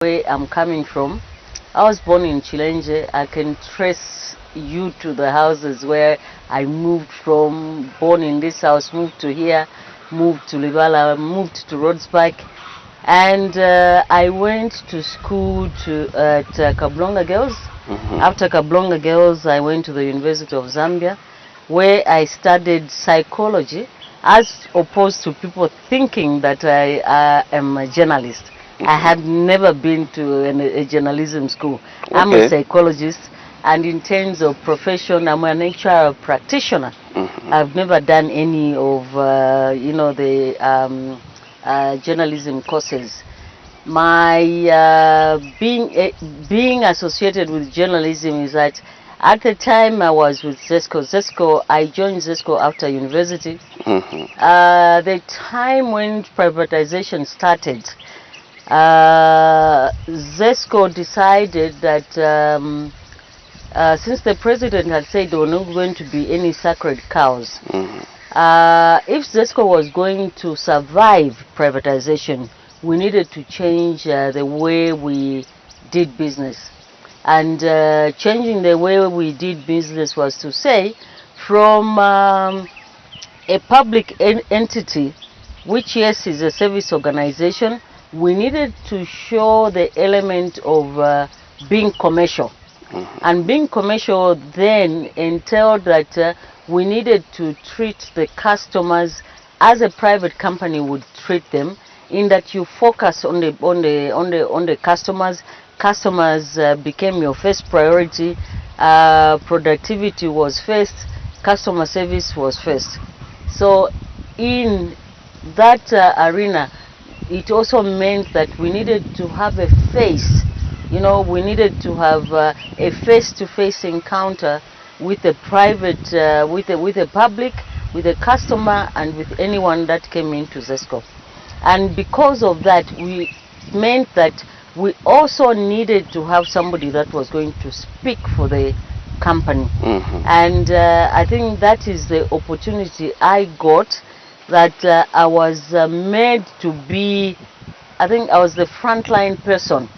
where I'm coming from. I was born in Chilenje. I can trace you to the houses where I moved from, born in this house, moved to here, moved to Livala, moved to Rhodes Park. And I went to school at Kablonga Girls. After Kablonga Girls, I went to the University of Zambia, where I studied psychology, as opposed to people thinking that I am a journalist. I had never been to a journalism school. I'm a psychologist, and in terms of profession, I'm an HR practitioner. I've never done any of the journalism courses. My being associated with journalism is that at the time I was with ZESCO. I joined ZESCO after university. The time when privatization started, ZESCO decided that since the president had said there were not going to be any sacred cows, if ZESCO was going to survive privatization, we needed to change the way we did business. And changing the way we did business was to say, from a public entity, which yes is a service organization, we needed to show the element of being commercial. And being commercial then entailed that we needed to treat the customers as a private company would treat them, in that you focus on the customers. Customers became your first priority. Productivity was first. Customer service was first. So in that arena, it also meant that we needed to have a face. You know, we needed to have a face-to-face encounter with the private, with the public, with the customer, and with anyone that came into ZESCO. And because of that, we meant that we also needed to have somebody that was going to speak for the company. And I think that is the opportunity I got, that I was made to be, I think I was the frontline person.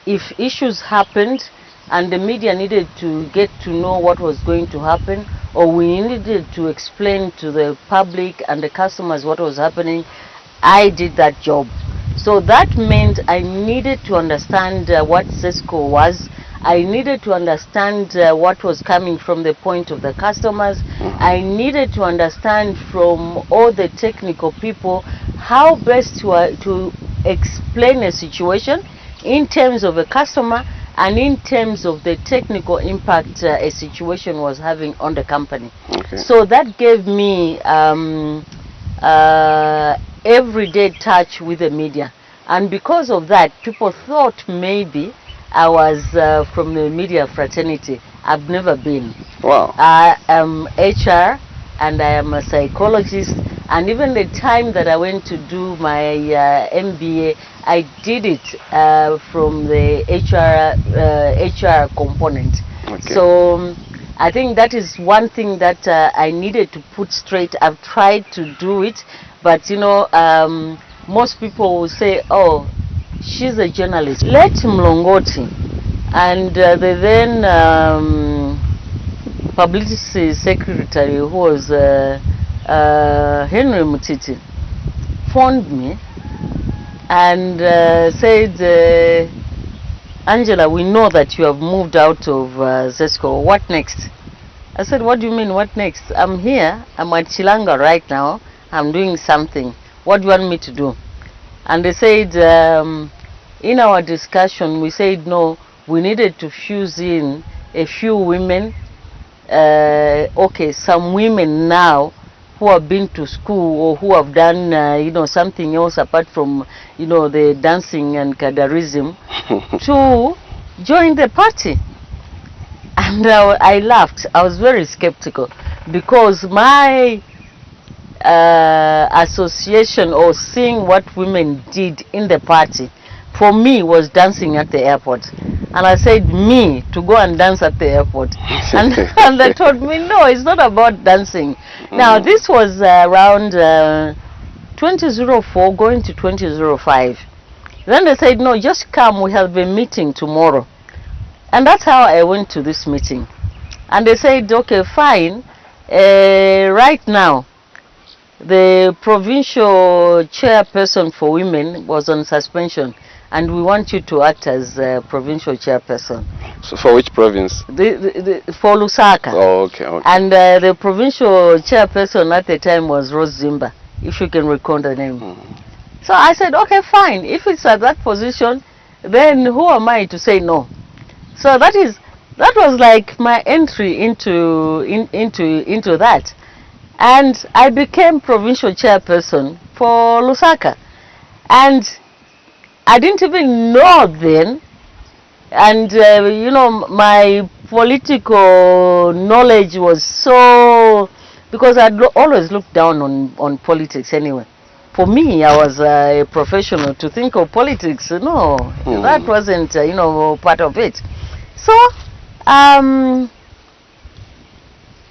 If issues happened and the media needed to get to know what was going to happen, or we needed to explain to the public and the customers what was happening, I did that job. So that meant I needed to understand what ZESCO was. I needed to understand what was coming from the point of the customers. I needed to understand from all the technical people how best to explain a situation in terms of a customer and in terms of the technical impact a situation was having on the company. So that gave me everyday touch with the media. And because of that, people thought maybe I was from the media fraternity. I've never been. Wow. I am HR and I am a psychologist. And even the time that I went to do my MBA, I did it from the HR component. So I think that is one thing that I needed to put straight. I've tried to do it, but you know, most people will say, oh, she's a journalist. Let Mlongoti and the then publicity secretary, who was Henry Mutiti, phoned me and said, Angela, we know that you have moved out of ZESCO. What next? I said, what do you mean, what next? I'm here. I'm at Chilanga right now. I'm doing something. What do you want me to do? And they said, in our discussion, we said, no, we needed to fuse in a few women. Okay, some women now who have been to school or who have done, you know, something else apart from, you know, the dancing and cadarism to join the party. And I laughed. I was very skeptical because my association or seeing what women did in the party for me was dancing at the airport. And I said, me to go and dance at the airport? And they told me, no, it's not about dancing. Now this was around 2004 going to 2005. Then they said, no, just come, we have a meeting tomorrow. And that's how I went to this meeting. And they said, okay, fine. Right now, the provincial chairperson for women was on suspension, and we want you to act as provincial chairperson. So for which province? For Lusaka. Oh, okay, okay. And the provincial chairperson at the time was Rose Zimba, if you can recall the name. So I said, okay, fine. If it's at that position, then who am I to say no? So that was like my entry into that. And I became provincial chairperson for Lusaka. And I didn't even know then, and you know, my political knowledge was so, because I'd always looked down on politics anyway. For me, I was a professional. To think of politics, no, that wasn't you know, part of it. So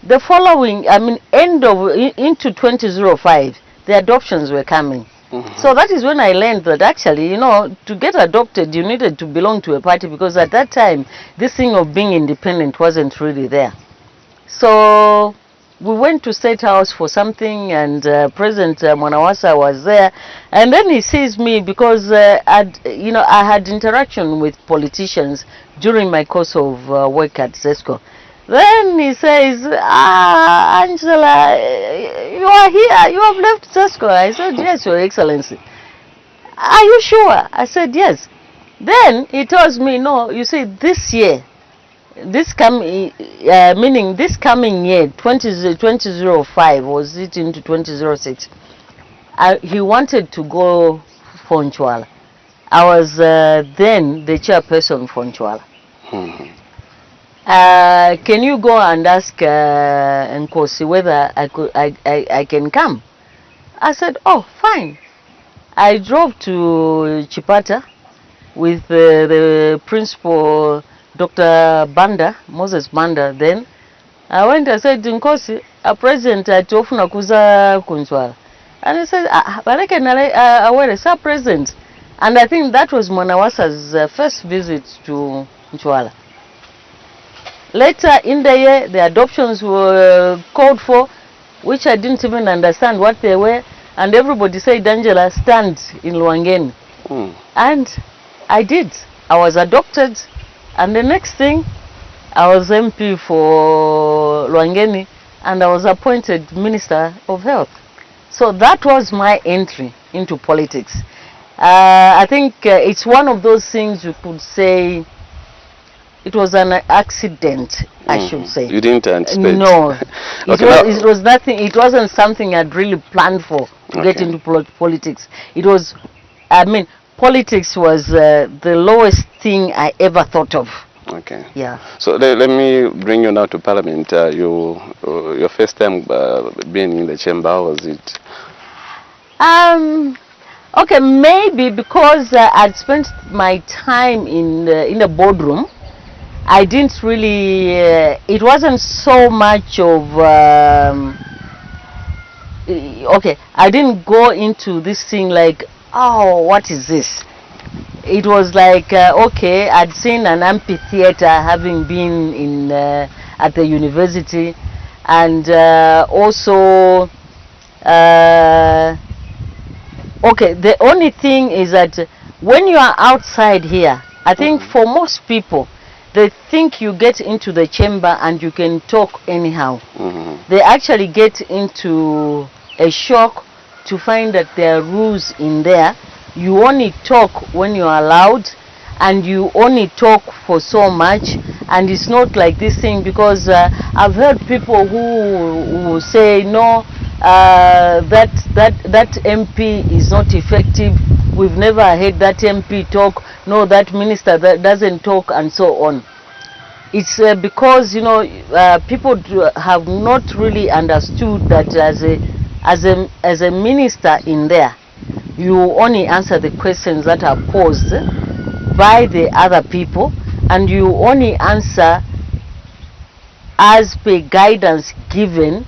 the following, I mean, into 2005, the adoptions were coming. So that is when I learned that actually, you know, to get adopted, you needed to belong to a party, because at that time, this thing of being independent wasn't really there. So we went to State House for something, and President Mwanawasa was there, and then he sees me because you know, I had interaction with politicians during my course of work at ZESCO. Then he says, Angela, you are here, you have left ZESCO. I said, yes, Your Excellency. Are you sure? I said, yes. Then he tells me, no, you see, this year, meaning this coming year, 2005, was it into 2006, he wanted to go for Nchwala. I was then the chairperson for Nchwala. Can you go and ask Nkosi whether I can come? I said, oh, fine. I drove to Chipata with the principal, Dr. Banda, Moses Banda. Then I went, I said, Nkosi, a president at Ofuna Kuza Kunchwala. And he said, but I can aware, sir, president. And I think that was Mwanawasa's first visit to Nchwala. Later in the year, the adoptions were called for, which I didn't even understand what they were, and everybody said, Angela, stand in Luangeni. And I did. I was adopted, and the next thing, I was MP for Luangeni, and I was appointed Minister of Health. So that was my entry into politics. I think it's one of those things you could say, it was an accident, I should say. You didn't anticipate? No. Okay, it was nothing. It wasn't something I'd really planned for to get into politics. It was, I mean, politics was the lowest thing I ever thought of. Okay. Yeah. So let me bring you now to Parliament. Your first time being in the chamber, how was it? Okay, maybe because I'd spent my time in the boardroom. I didn't really, it wasn't so much of, okay, I didn't go into this thing like, oh, what is this? It was like, okay, I'd seen an amphitheater having been in, at the university, and also, okay, the only thing is that when you are outside here, I think for most people, they think you get into the chamber and you can talk anyhow. They actually get into a shock to find that there are rules in there. You only talk when you are allowed, and you only talk for so much, and it's not like this thing, because I've heard people who say, no, that MP is not effective. We've never heard that MP talk. No, that minister that doesn't talk, and so on. It's because, you know, people have not really understood that as a minister in there, you only answer the questions that are posed by the other people, and you only answer as per guidance given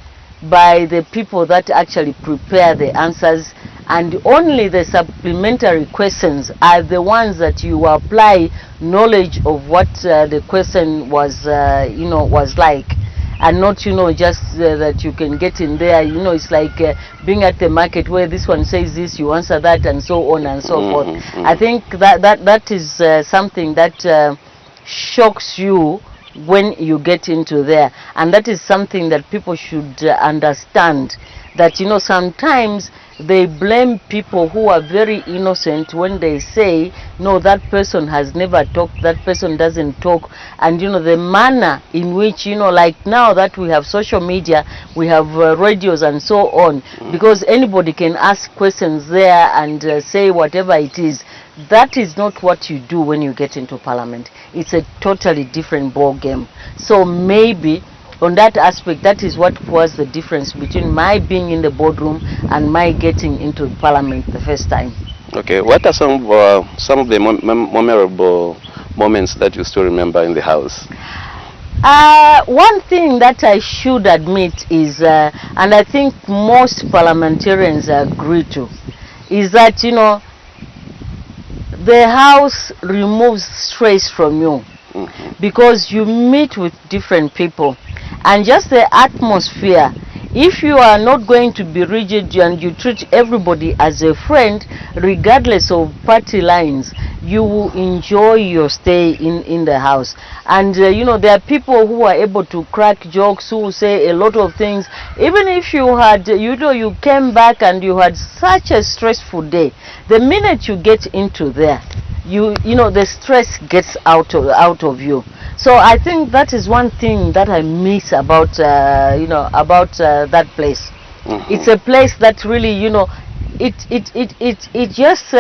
by the people that actually prepare the answers, and only the supplementary questions are the ones that you apply knowledge of what the question was, was like, and not, just that you can get in there. It's like being at the market where this one says this, you answer that, and so on and so forth. I think that is something that shocks you when you get into there, and that is something that people should understand, that sometimes they blame people who are very innocent when they say, no, that person has never talked, that person doesn't talk. And the manner in which, like now that we have social media, we have radios and so on, because anybody can ask questions there and say whatever it is. That is not what you do when you get into parliament. It's a totally different ball game. So maybe on that aspect, that is what was the difference between my being in the boardroom and my getting into parliament the first time. Okay, what are some of the memorable moments that you still remember in the house? One thing that I should admit is, and I think most parliamentarians agree to, is that the house removes stress from you, because you meet with different people, and just the atmosphere. If you are not going to be rigid and you treat everybody as a friend, regardless of party lines, you will enjoy your stay in the house. And there are people who are able to crack jokes, who say a lot of things. Even if you had, you came back and you had such a stressful day, the minute you get into there, the stress gets out of you. So I think that is one thing that I miss about that place. It's a place that really, it just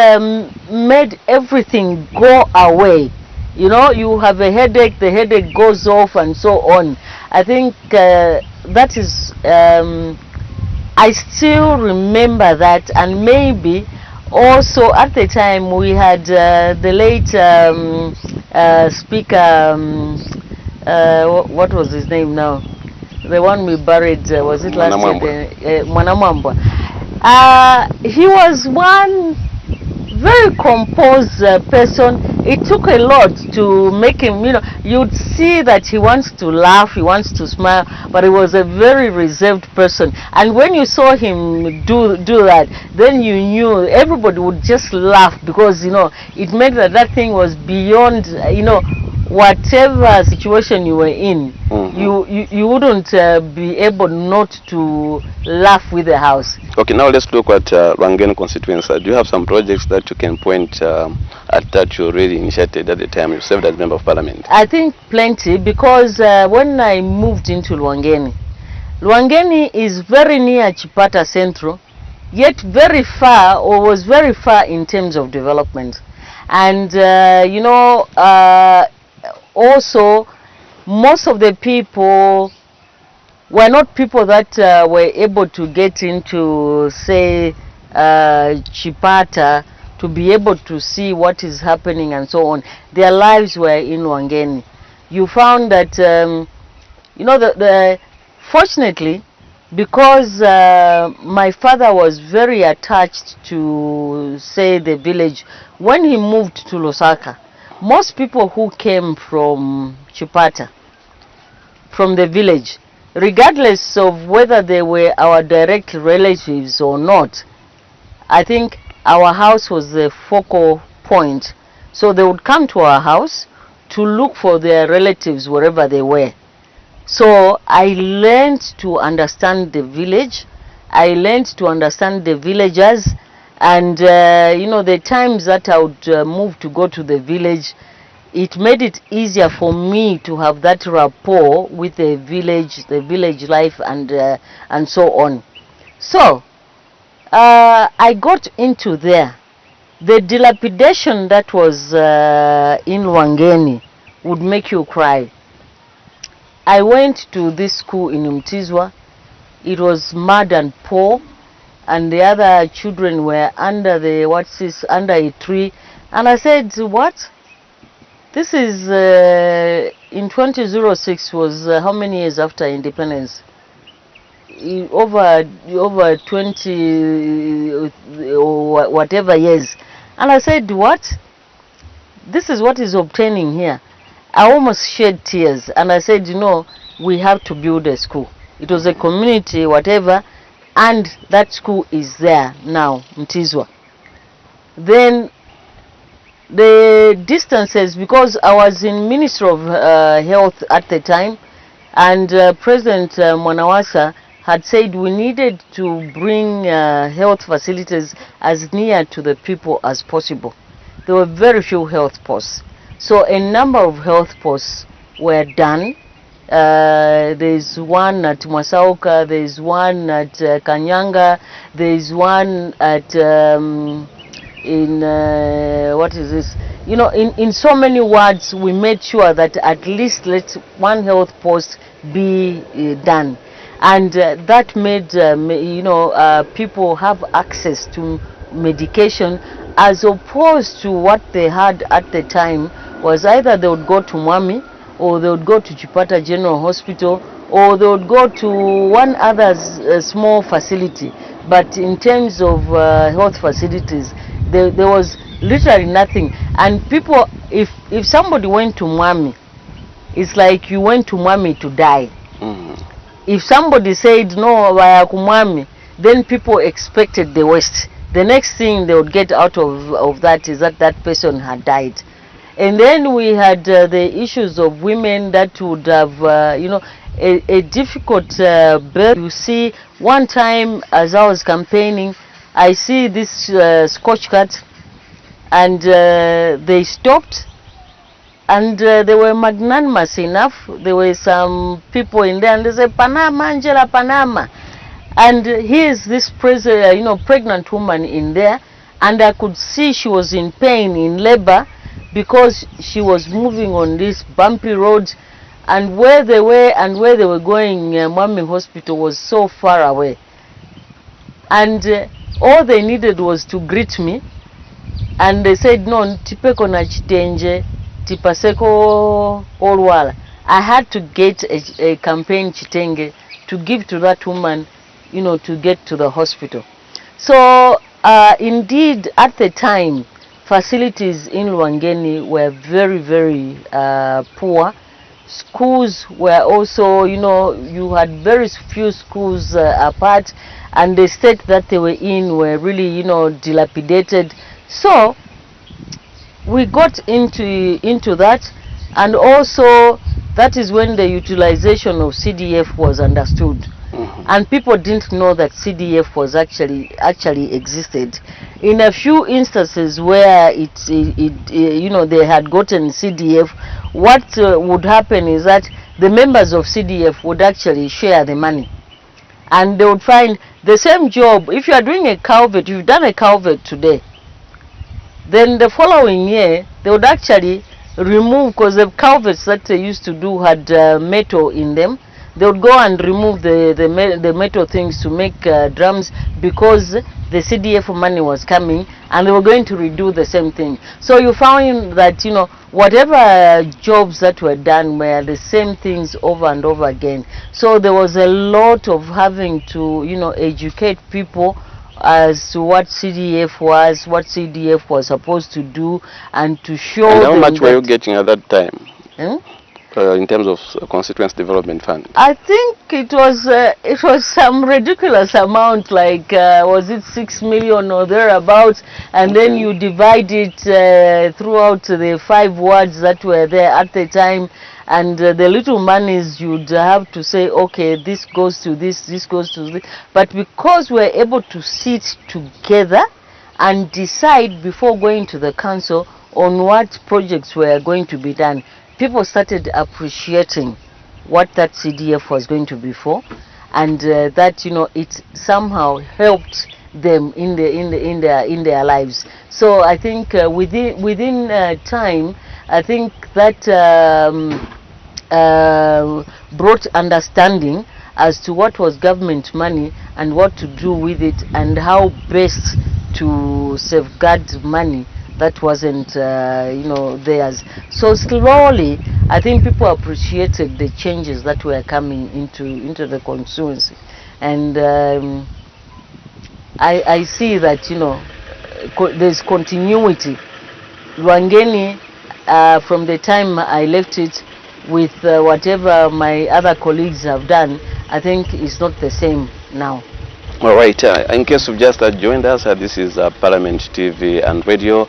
made everything go away. You have a headache, the headache goes off, and so on. I think that is, I still remember that. And maybe also at the time we had the late speaker, what was his name now? The one we buried, was it last year? Mwanamwambwa. He was one very composed person. It took a lot to make him, you'd see that he wants to laugh, he wants to smile, but he was a very reserved person. And when you saw him do that, then you knew everybody would just laugh, because it meant that thing was beyond, whatever situation you were in. You wouldn't be able not to laugh with the house. Okay, now let's look at Lwangeni constituency. Do you have some projects that you can point at that you really initiated at the time you served as member of parliament? I think plenty, because when I moved into Lwangeni is very near Chipata Central, yet very far, or was very far in terms of development. And also most of the people were not people that were able to get into, say, Chipata, to be able to see what is happening and so on. Their lives were in Lwangeni. You found that, fortunately, because my father was very attached to, say, the village, when he moved to Lusaka, most people who came from Chipata, from the village, regardless of whether they were our direct relatives or not, I think our house was the focal point. So they would come to our house to look for their relatives wherever they were. So I learned to understand the village. I learned to understand the villagers. And the times that I would move to go to the village, it made it easier for me to have that rapport with the village life, and so on. So I got into there. The dilapidation that was in Lwangeni would make you cry. I went to this school in Mtizwa. It was mud and poor, and the other children were under under a tree. And I said, what? This is in 2006, was how many years after independence? over 20 or whatever years. And I said, what? This is what is obtaining here. I almost shed tears, and I said, you know, we have to build a school. It was a community, whatever, and that school is there now, Mtizwa. Then the distances, because I was in Ministry of Health at the time, and President Mwanawasa had said we needed to bring health facilities as near to the people as possible. There were very few health posts. So a number of health posts were done. There's one at Masauka, there's one at Kanyanga, there's one at what is this? You know, in so many words, we made sure that at least let one health post be done, and that made you know, people have access to medication, as opposed to what they had at the time was either they would go to Mwami, or they would go to Chipata General Hospital, or they would go to one other small facility. But in terms of health facilities, there was literally nothing. And people, if somebody went to Mwami, it's like you went to Mwami to die. If somebody said no, via Kumwami, then people expected the worst. The next thing they would get out of that is that that person had died. And then we had the issues of women that would have, you know, a difficult birth. You see, one time as I was campaigning, I see this Scotch cat, and they stopped, and they were magnanimous enough. There were some people in there, and they said, Panama, Angela, Panama. And here's this you know, pregnant woman in there, and I could see she was in pain, in labor, because she was moving on this bumpy road, and where they were and where they were going, Mwami Hospital was so far away. And all they needed was to greet me, and they said, no, tipeko na chitenje, tipaseko olwala. I had to get a campaign chitenge to give to that woman, you know, to get to the hospital. So indeed, at the time, facilities in Lwangeni were very, very poor. Schools were also, you know, you had very few schools apart, and the state that they were in were really, you know, dilapidated. So we got into that, and also that is when the utilization of CDF was understood. And people didn't know that CDF was actually existed. In a few instances where you know, they had gotten CDF, what would happen is that the members of CDF would actually share the money, and they would find the same job. If you are doing a culvert, you've done a culvert today, then the following year they would actually remove, because the culverts that they used to do had metal in them. They would go and remove the metal things to make drums, because the CDF money was coming, and they were going to redo the same thing. So you found that, you know, whatever jobs that were done were the same things over and over again. So there was a lot of having to, you know, educate people as to what CDF was, what CDF was supposed to do, and to show them. And how much were you getting at that time? In terms of constituency development fund? I think it was some ridiculous amount, like was it 6 million or thereabouts, and then you divide it throughout the 5 wards that were there at the time, and the little monies you'd have to say, okay, this goes to this, this goes to this. But because we're able to sit together and decide before going to the council on what projects were going to be done, people started appreciating what that CDF was going to be for, and that, you know, it somehow helped them in their lives. So I think within time, I think that brought understanding as to what was government money and what to do with it, and how best to safeguard money that wasn't, you know, theirs. So slowly, I think people appreciated the changes that were coming into the constituency. and I see that, you know, there's continuity. Rwangeni, from the time I left it, with whatever my other colleagues have done, I think it's not the same now. All right, in case you've just joined us, this is Parliament TV and Radio,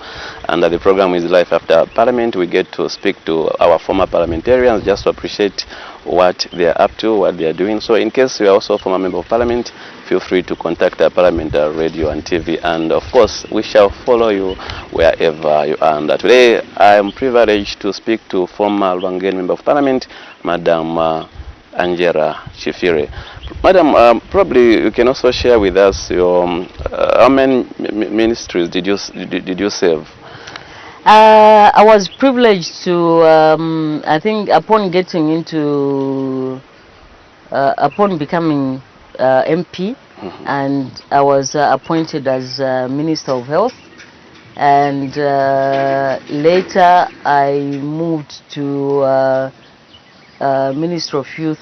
and the program is Life After Parliament. We get to speak to our former parliamentarians just to appreciate what they are up to, what they are doing. So in case you are also a former member of Parliament, feel free to contact Parliament Radio and TV, and of course we shall follow you wherever you are. And today I am privileged to speak to former Rwangeni Member of Parliament, Madam Angela Chifire. Madam, probably you can also share with us your how many ministries did you serve? I was privileged to, I think, upon getting into, upon becoming MP, and I was appointed as Minister of Health, and later I moved to Minister of Youth,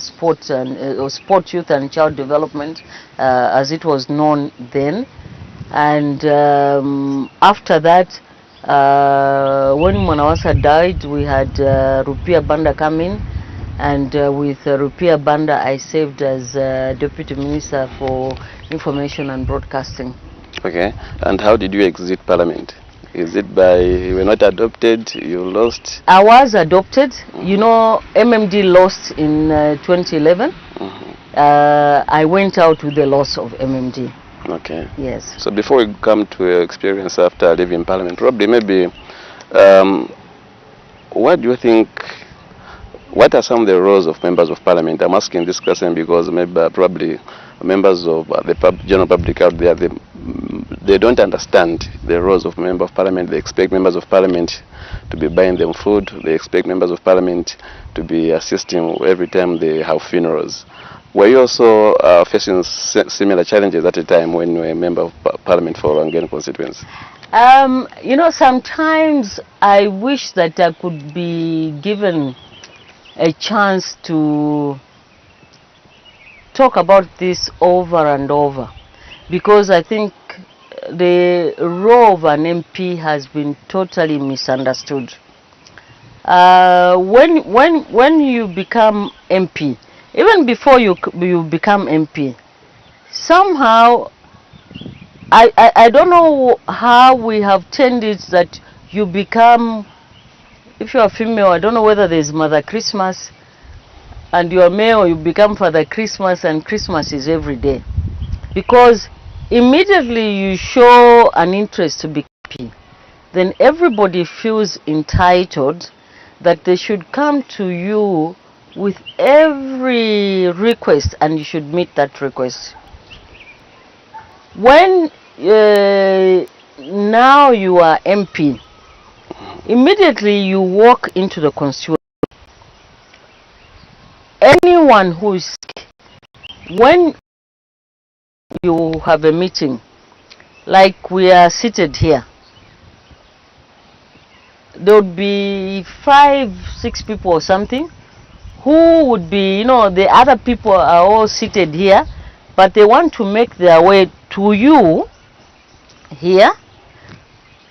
Sport, Youth and Child Development, as it was known then. And after that, when Mwanawasa died, we had Rupia Banda come in, and with Rupia Banda I served as Deputy Minister for Information and Broadcasting. Okay, and how did you exit Parliament? Is it by you were not adopted, you lost? I was adopted. You know, MMD lost in 2011. I went out with the loss of MMD. Okay. Yes. So before we come to your experience after leaving Parliament, probably maybe, what do you think, what are some of the roles of members of Parliament? I'm asking this question because maybe probably members of the general public out there, they don't understand the roles of member of Parliament. They expect members of Parliament to be buying them food. They expect members of Parliament to be assisting every time they have funerals. Were you also facing similar challenges at the time when you were a member of Parliament for Rwangeni constituency? You know, sometimes I wish that I could be given a chance to talk about this over and over, because I think the role of an MP has been totally misunderstood. When you become MP, even before you become MP, somehow I don't know how we have turned it that you become, if you are female, I don't know whether there is Mother Christmas, and you are male, you become Father Christmas, and Christmas is every day. Because immediately you show an interest to be happy, then everybody feels entitled that they should come to you with every request, and you should meet that request. When now you are MP, immediately you walk into the constituency. Anyone who is sick, when you have a meeting, like we are seated here, there would be 5-6 people or something who would be, you know, the other people are all seated here, but they want to make their way to you here,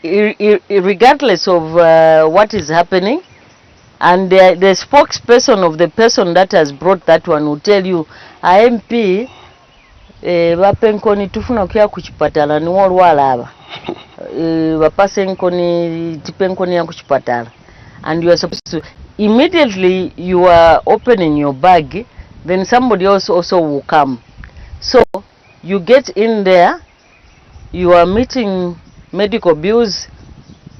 regardless of what is happening. And the spokesperson of the person that has brought that one will tell you, MP, bapenkoni tufuna kia kuchipatala ni olwala aba. Bapasenkoni tipenkoni ya kuchipatala. And you are supposed to, immediately you are opening your bag, then somebody else also will come. So you get in there, you are meeting medical bills,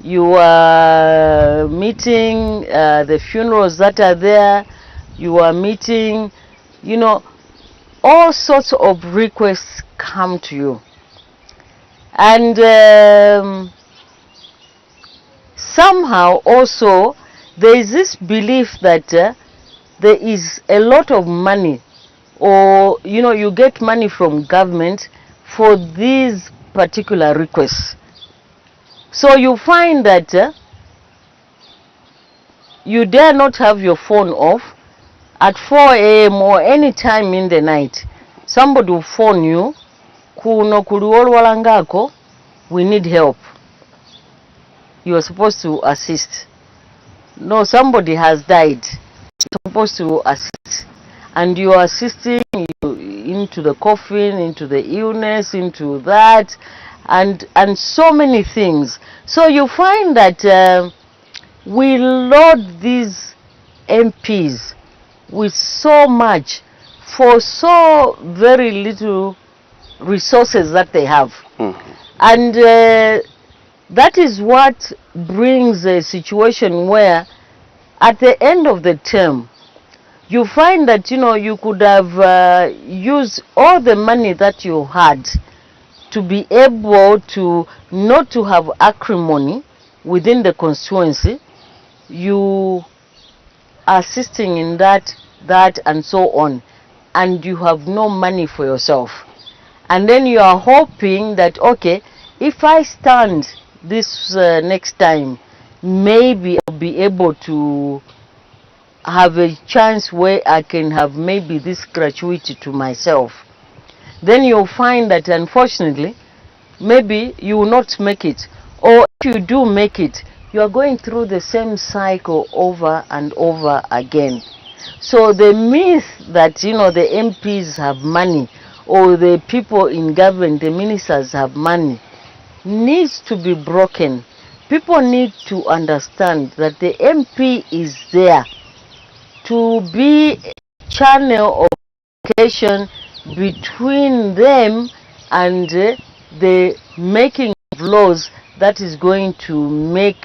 you are meeting the funerals that are there, you are meeting, you know, all sorts of requests come to you. And somehow also there is this belief that there is a lot of money, or you know, you get money from government for these particular requests. So you find that you dare not have your phone off at 4 a.m. or any time in the night. somebody will phone you, kuno kuliolwalangako, we need help. You are supposed to assist. No, somebody has died. You're supposed to assist. And you are assisting into the coffin, into the illness, into that, and so many things. So you find that we load these MPs with so much for so very little resources that they have. And that is what brings a situation where at the end of the term, you find that, you could have used all the money that you had to be able to not to have acrimony within the constituency. You are assisting in that and so on, and you have no money for yourself. And then you are hoping that, okay, if I stand this next time, maybe I'll be able to have a chance where I can have maybe this gratuity to myself. Then you'll find that unfortunately, maybe you will not make it. Or if you do make it, you are going through the same cycle over and over again. So the myth that, the MPs have money, or the people in government, the ministers have money, needs to be broken. People need to understand that the MP is there to be a channel of communication between them and the making of laws that is going to make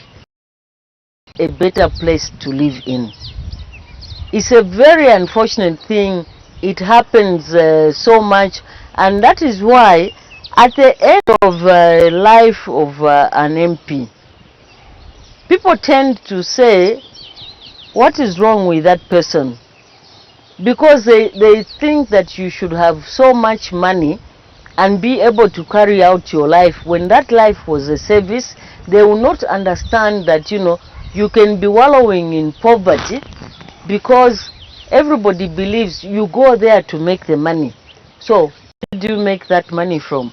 a better place to live in. It's a very unfortunate thing. It happens so much, and that is why at the end of life of an MP, people tend to say, what is wrong with that person? Because they think that you should have so much money and be able to carry out your life. When that life was a service, they will not understand that, you can be wallowing in poverty because everybody believes you go there to make the money. So, where do you make that money from?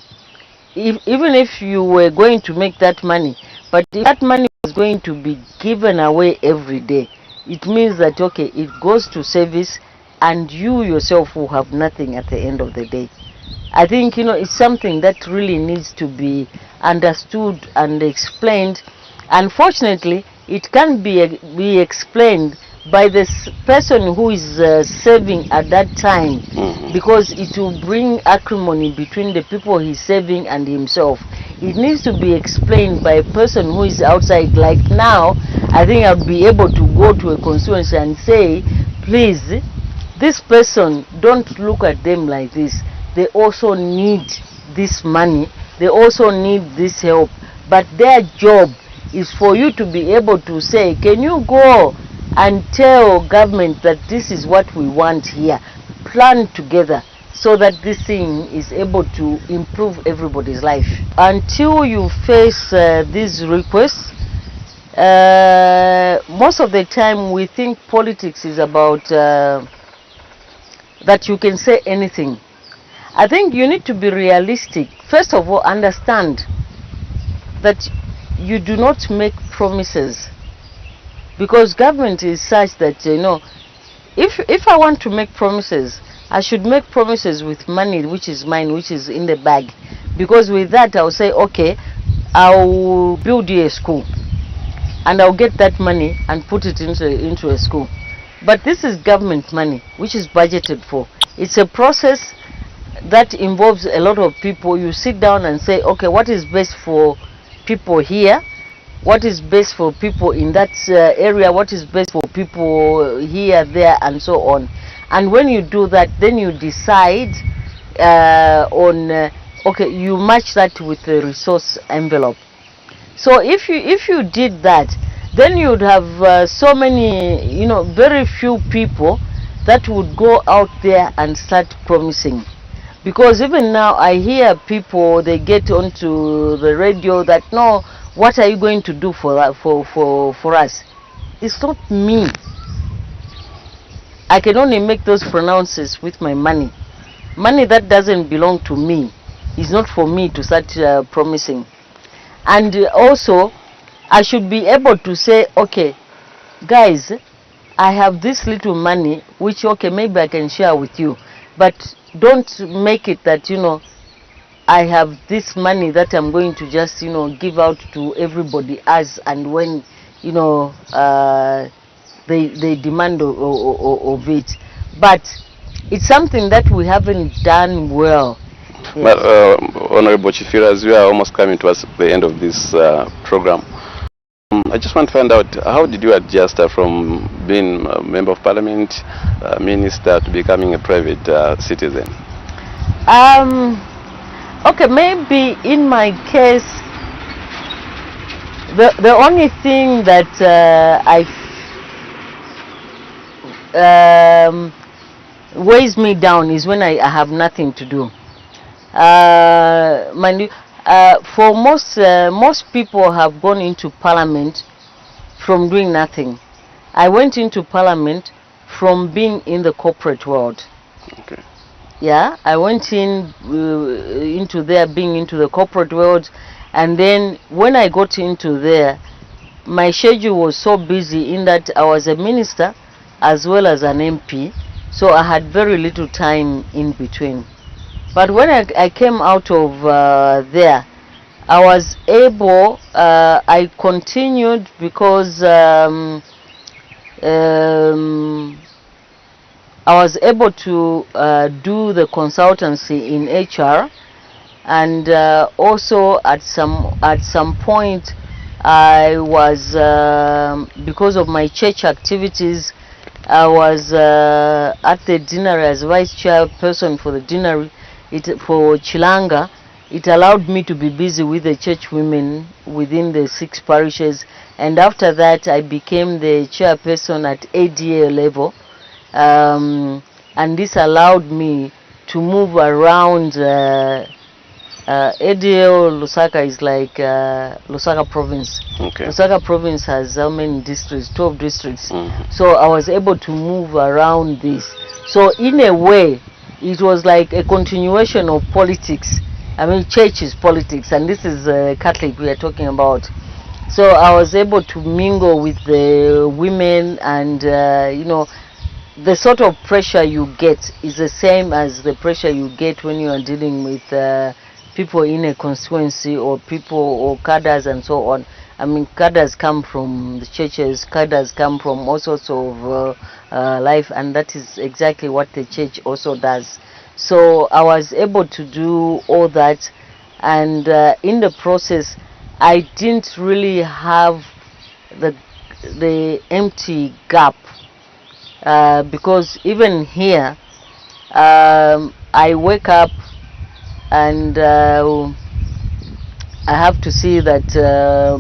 Even if you were going to make that money, but if that money was going to be given away every day, it means that, okay, it goes to service and you yourself will have nothing at the end of the day. I think, it's something that really needs to be understood and explained. Unfortunately, it can be explained by the person who is serving at that time, because it will bring acrimony between the people he's serving and himself. It needs to be explained by a person who is outside. Like now, I think I'll be able to go to a constituency and say, please, this person, don't look at them like this. They also need this money. They also need this help. But their job is for you to be able to say, can you go and tell government that this is what we want here? Plan together so that this thing is able to improve everybody's life. Until you face these requests, most of the time we think politics is about that you can say anything. I think you need to be realistic. First of all, understand that you do not make promises, because government is such that, if I want to make promises, I should make promises with money which is mine, which is in the bag, because with that I'll say, okay, I'll build you a school and I'll get that money and put it into a school. But this is government money which is budgeted for. It's a process that involves a lot of people. You sit down and say, okay, what is best for people here? What is best for people in that area? What is best for people here, there, and so on? And when you do that, then you decide on, okay, you match that with the resource envelope. So if you did that, then you would have so many, very few people that would go out there and start promising. Because even now I hear people, they get onto the radio that, no, what are you going to do for us? It's not me. I can only make those pronounces with my money. money that doesn't belong to me is not for me to start promising. And also, I should be able to say, okay, guys, I have this little money, which, okay, maybe I can share with you, but don't make it that, you know, I have this money that I'm going to just, you know, give out to everybody as and when, you know, they demand of it. But it's something that we haven't done well. Yes. But Honorable Chifira, as we are almost coming towards the end of this program, I just want to find out, how did you adjust from being a member of parliament, minister, to becoming a private citizen? Okay, maybe in my case, the only thing that weighs me down is when I have nothing to do. For most people have gone into parliament from doing nothing. I went into parliament from being in the corporate world. Okay. Yeah, I went into there, being into the corporate world, and then when I got into there, my schedule was so busy in that I was a minister as well as an MP, so I had very little time in between. But when I came out of there, I was able, I continued because I was able to do the consultancy in HR, and also at some point I was, because of my church activities, I was at the deanery as vice chairperson for the deanery. For Chilanga, it allowed me to be busy with the church women within the 6 parishes, and after that I became the chairperson at ADA level, and this allowed me to move around. ADA Lusaka is like Lusaka province. Okay. Lusaka province has how many districts? 12 districts. So I was able to move around this. So in a way, it was like a continuation of politics. I mean, church is politics, and this is Catholic we are talking about. So I was able to mingle with the women, and you know, the sort of pressure you get is the same as the pressure you get when you are dealing with people in a constituency, or people, or cadres and so on. I mean, cadres come from the churches, cadres come from all sorts of life, and that is exactly what the church also does. So I was able to do all that, and in the process I didn't really have the empty gap, because even here I wake up and I have to see that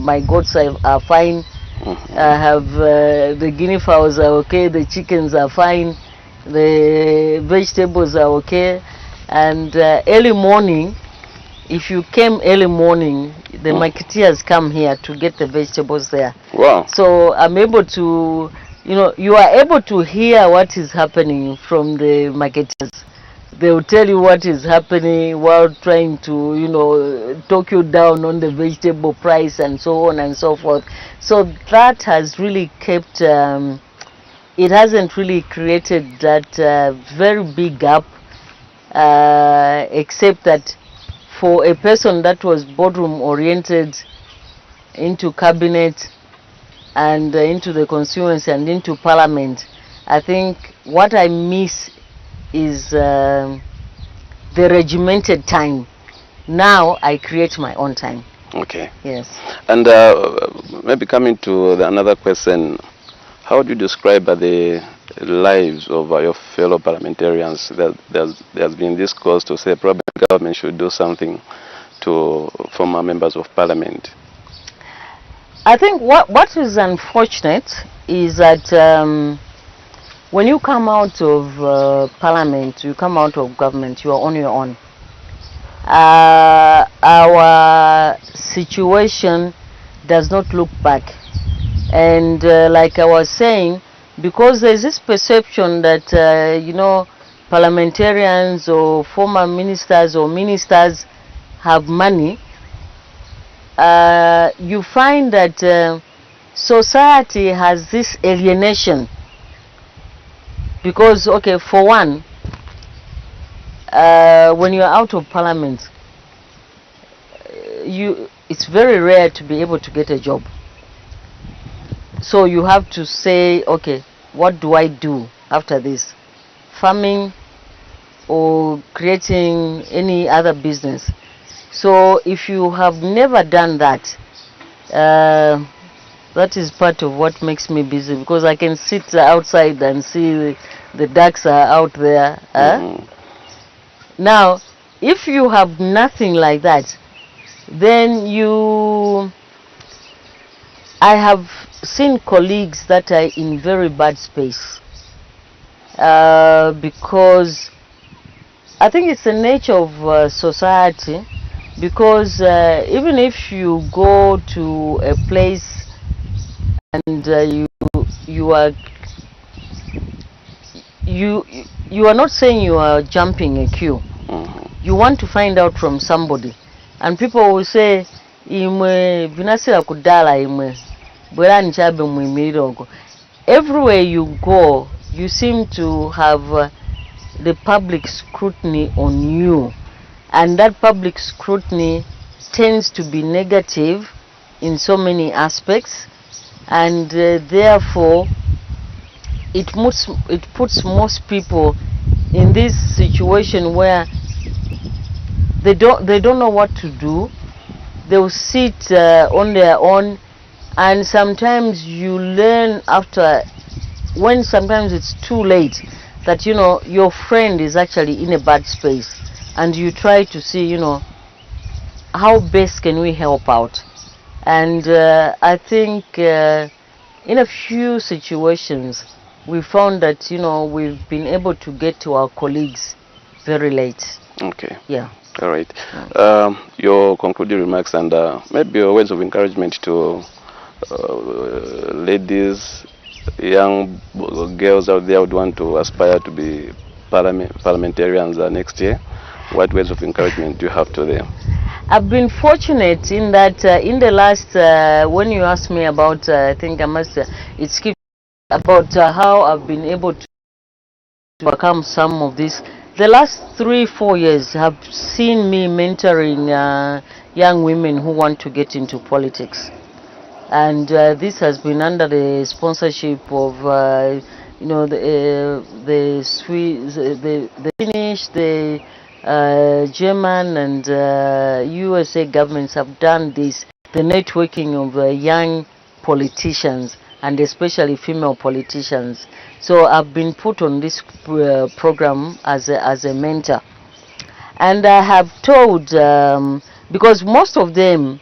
my goats are fine. I have the guinea fowls are okay, the chickens are fine, the vegetables are okay, and early morning, if you came early morning, the marketeers come here to get the vegetables there. Wow. So I'm able to, you know, you are able to hear what is happening from the marketers. They will tell you what is happening while trying to, you know, talk you down on the vegetable price and so on and so forth. So that has really kept, it hasn't really created that very big gap, except that for a person that was boardroom oriented into cabinet and into the constituency and into parliament, I think what I miss is the regimented time. Now I create my own time. Okay. Yes. And maybe coming to another question, how would you describe the lives of your fellow parliamentarians? That there's been this cause to say probably the government should do something to former members of parliament. I think what is unfortunate is that when you come out of parliament, you come out of government, you are on your own. Our situation does not look back, and like I was saying, because there's this perception that you know, parliamentarians or former ministers or ministers have money, you find that society has this alienation. Because, okay, for one, when you're out of parliament, it's very rare to be able to get a job. So you have to say, okay, what do I do after this? Farming or creating any other business. So if you have never done that, that is part of what makes me busy, because I can sit outside and see the ducks are out there. Now, if you have nothing like that, then I have seen colleagues that are in very bad space, because I think it's the nature of society, because even if you go to a place and you are not saying you are jumping a queue. You want to find out from somebody, and people will say, everywhere you go, you seem to have the public scrutiny on you, and that public scrutiny tends to be negative in so many aspects, and therefore it puts most people in this situation where they don't know what to do. They will sit on their own, and sometimes you learn after, when sometimes it's too late, that your friend is actually in a bad space, and you try to see how best can we help out. And I think in a few situations we found that we've been able to get to our colleagues very late. Okay. Yeah. All right. Your concluding remarks and maybe your words of encouragement to ladies, young girls out there who would want to aspire to be parliamentarians next year. What words of encouragement do you have to them? I've been fortunate in that in the last, when you asked me about, I think I must, it's about how I've been able to overcome some of this. The last 3-4 years have seen me mentoring young women who want to get into politics, and this has been under the sponsorship of the Swiss, the Finnish, the German and USA governments have done this, the networking of young politicians, and especially female politicians. So I've been put on this program as a mentor, and I have told, because most of them,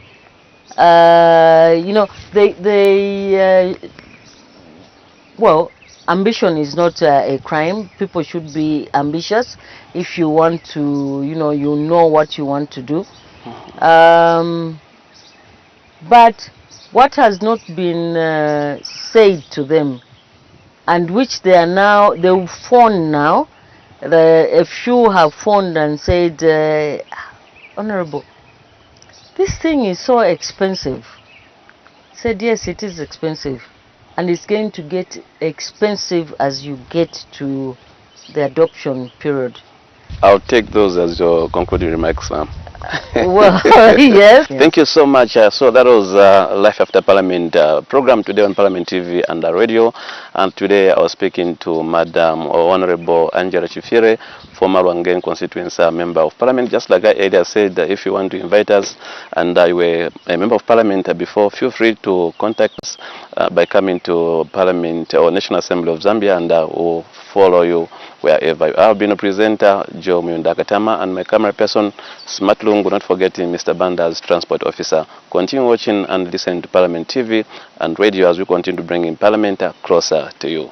well, ambition is not a crime. People should be ambitious if you want to, you know what you want to do. But what has not been said to them, and which they've phoned now, a few have phoned and said, Honorable, this thing is so expensive. I said, yes, it is expensive. And it's going to get expensive as you get to the adoption period. I'll take those as your concluding remarks, ma'am. Well, yes. Thank you so much. So that was Life After Parliament program today on Parliament TV and radio. And today I was speaking to Madam Honorable Angela Chifire, former Wangen constituency member of Parliament. Just like I earlier said, if you want to invite us and you were a member of Parliament before, feel free to contact us by coming to Parliament or National Assembly of Zambia, and we'll follow you wherever you are. I've been a presenter, Joe Muyundakatama, and my camera person, Smart Lungu, not forgetting Mr. Banda's transport officer. Continue watching and listening to Parliament TV and radio as we continue to bring in Parliament closer to you.